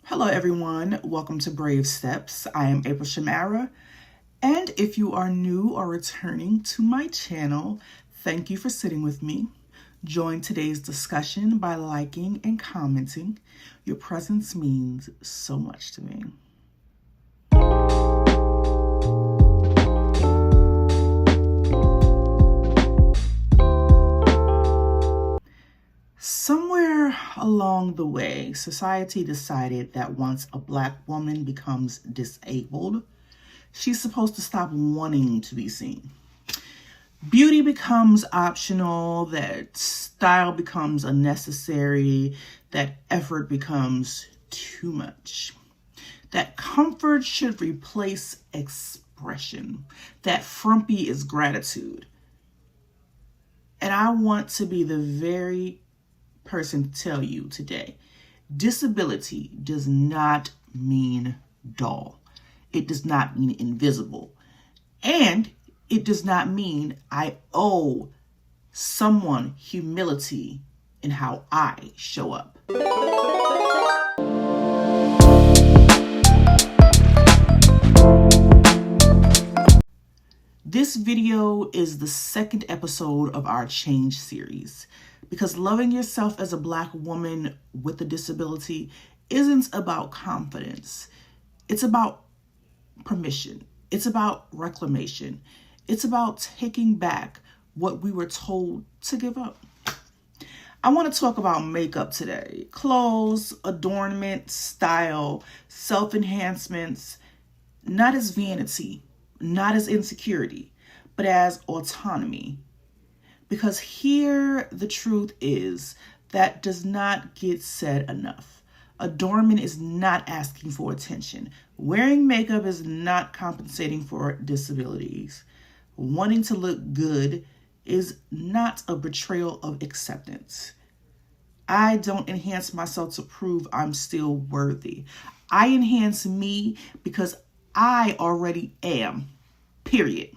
Hello everyone, welcome to Brave Steps. I am AprilShamara, and if you are new or returning to my channel, thank you for sitting with me. Join today's discussion by liking and commenting. Your presence means so much to me. Somewhere along the way, society decided that once a Black woman becomes disabled, she's supposed to stop wanting to be seen. Beauty becomes optional, that style becomes unnecessary, that effort becomes too much. That comfort should replace expression, that frumpy is gratitude. And I want to be the very person to tell you today, disability does not mean dull. It does not mean invisible. And it does not mean I owe someone humility in how I show up. This video is the second episode of our Change series, because loving yourself as a Black woman with a disability isn't about confidence. It's about permission. It's about reclamation. It's about taking back what we were told to give up. I want to talk about makeup today. Clothes, adornment, style, self-enhancements, not as vanity, not as insecurity, but as autonomy. Because here the truth is that does not get said enough. Adornment is not asking for attention. Wearing makeup is not compensating for disabilities. Wanting to look good is not a betrayal of acceptance. I don't enhance myself to prove I'm still worthy. I enhance me because I already am, period.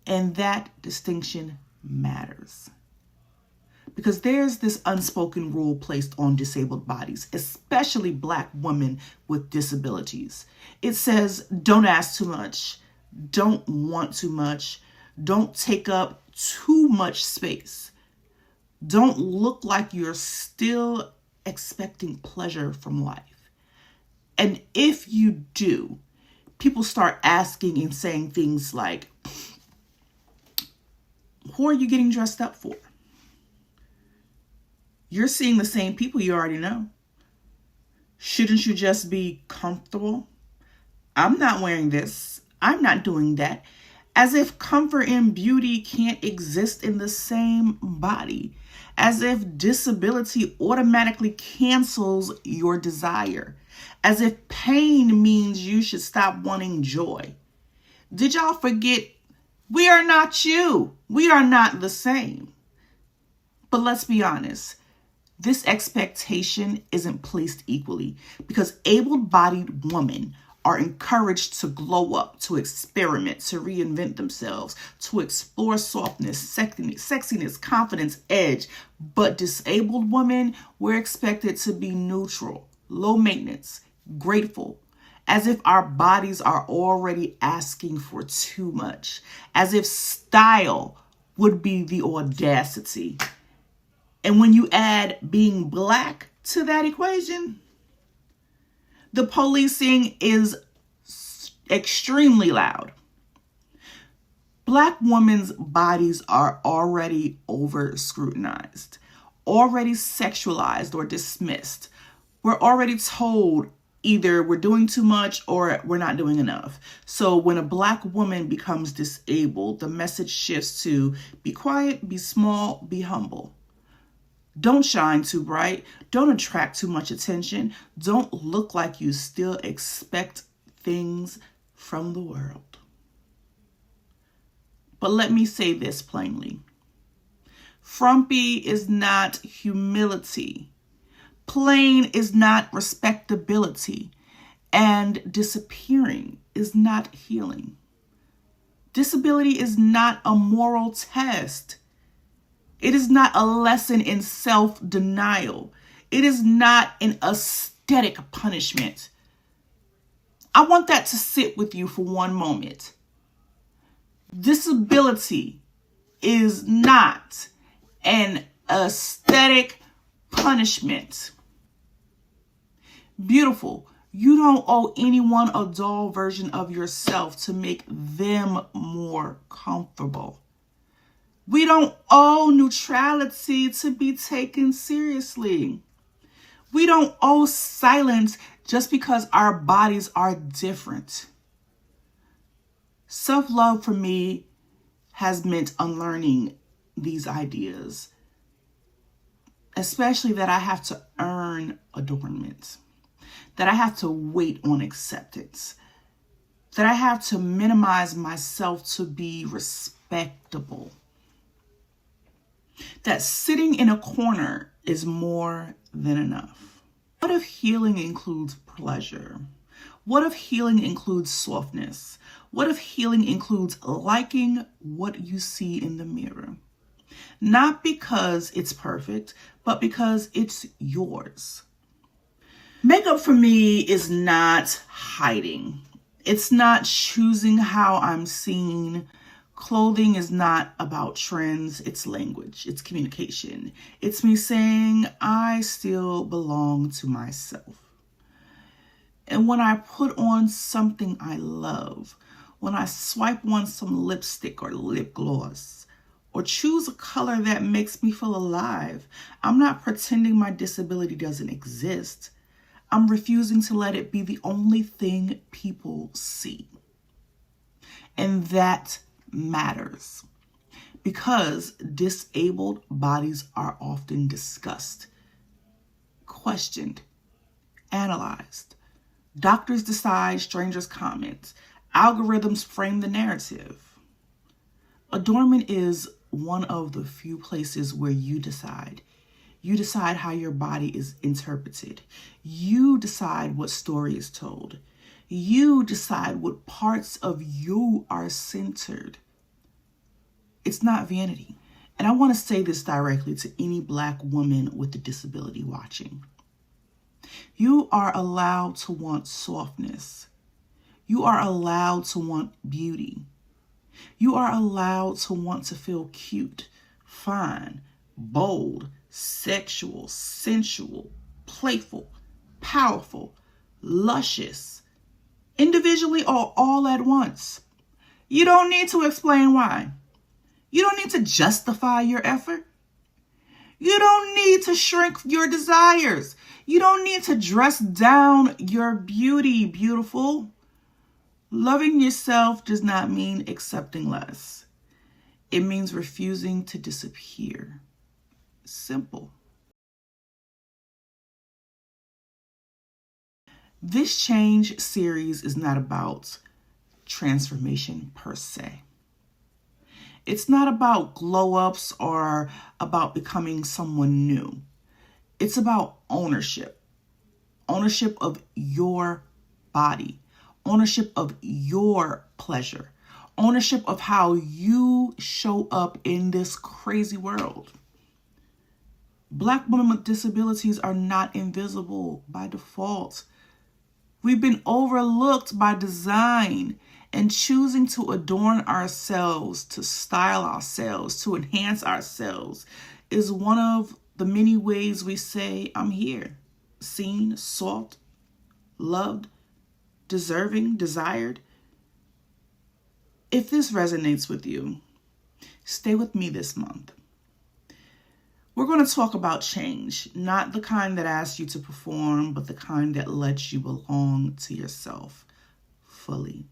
And that distinction matters. Because there's this unspoken rule placed on disabled bodies, especially Black women with disabilities. It says, don't ask too much, don't want too much, don't take up too much space, don't look like you're still expecting pleasure from life. And if you do, people start asking and saying things like, who are you getting dressed up for? You're seeing the same people you already know. Shouldn't you just be comfortable? I'm not wearing this. I'm not doing that. As if comfort and beauty can't exist in the same body. As if disability automatically cancels your desire. As if pain means you should stop wanting joy. Did y'all forget? We are not you. We are not the same. But let's be honest. This expectation isn't placed equally because able-bodied women are encouraged to glow up, to experiment, to reinvent themselves, to explore softness, sexiness, confidence, edge. But disabled women, we're expected to be neutral, low maintenance, grateful, as if our bodies are already asking for too much, as if style would be the audacity. And when you add being Black to that equation, the policing is extremely loud. Black women's bodies are already over scrutinized, already sexualized or dismissed. We're already told either we're doing too much or we're not doing enough. So when a Black woman becomes disabled, the message shifts to be quiet, be small, be humble. Don't shine too bright. Don't attract too much attention. Don't look like you still expect things from the world. But let me say this plainly. Frumpy is not humility. Plain is not respectability. And disappearing is not healing. Disability is not a moral test. It is not a lesson in self-denial. It is not an aesthetic aesthetic punishment. I want that to sit with you for one moment. Disability is not an aesthetic punishment. Beautiful. You don't owe anyone a dull version of yourself to make them more comfortable. We don't owe neutrality to be taken seriously. We don't owe silence just because our bodies are different. Self-love for me has meant unlearning these ideas, especially that I have to earn adornment, that I have to wait on acceptance, that I have to minimize myself to be respectable, that sitting in a corner is more than enough. What if healing includes pleasure? What if healing includes softness? What if healing includes liking what you see in the mirror? Not because it's perfect, but because it's yours. Makeup for me is not hiding. It's not choosing how I'm seen. Clothing is not about trends. It's language. It's communication. It's me saying I still belong to myself. And when I put on something I love, when I swipe on some lipstick or lip gloss, or choose a color that makes me feel alive, I'm not pretending my disability doesn't exist. I'm refusing to let it be the only thing people see. And that matters, because disabled bodies are often discussed, questioned, analyzed. Doctors decide, strangers comment. Algorithms frame the narrative. Adornment is one of the few places where you decide. You decide how your body is interpreted. You decide what story is told. You decide what parts of you are centered. It's not vanity. And I want to say this directly to any Black woman with a disability watching. You are allowed to want softness. You are allowed to want beauty. You are allowed to want to feel cute, fine, bold, sexual, sensual, playful, powerful, luscious, individually or all at once. You don't need to explain why. You don't need to justify your effort. You don't need to shrink your desires. You don't need to dress down your beauty, beautiful. Loving yourself does not mean accepting less. It means refusing to disappear. Simple. This change series is not about transformation per se. It's not about glow-ups or about becoming someone new. It's about ownership. Ownership of your body. Ownership of your pleasure. Ownership of how you show up in this crazy world. Black women with disabilities are not invisible by default. We've been overlooked by design, and choosing to adorn ourselves, to style ourselves, to enhance ourselves is one of the many ways we say, I'm here, seen, sought, loved, deserving, desired. If this resonates with you, stay with me this month. We're going to talk about change, not the kind that asks you to perform, but the kind that lets you belong to yourself fully.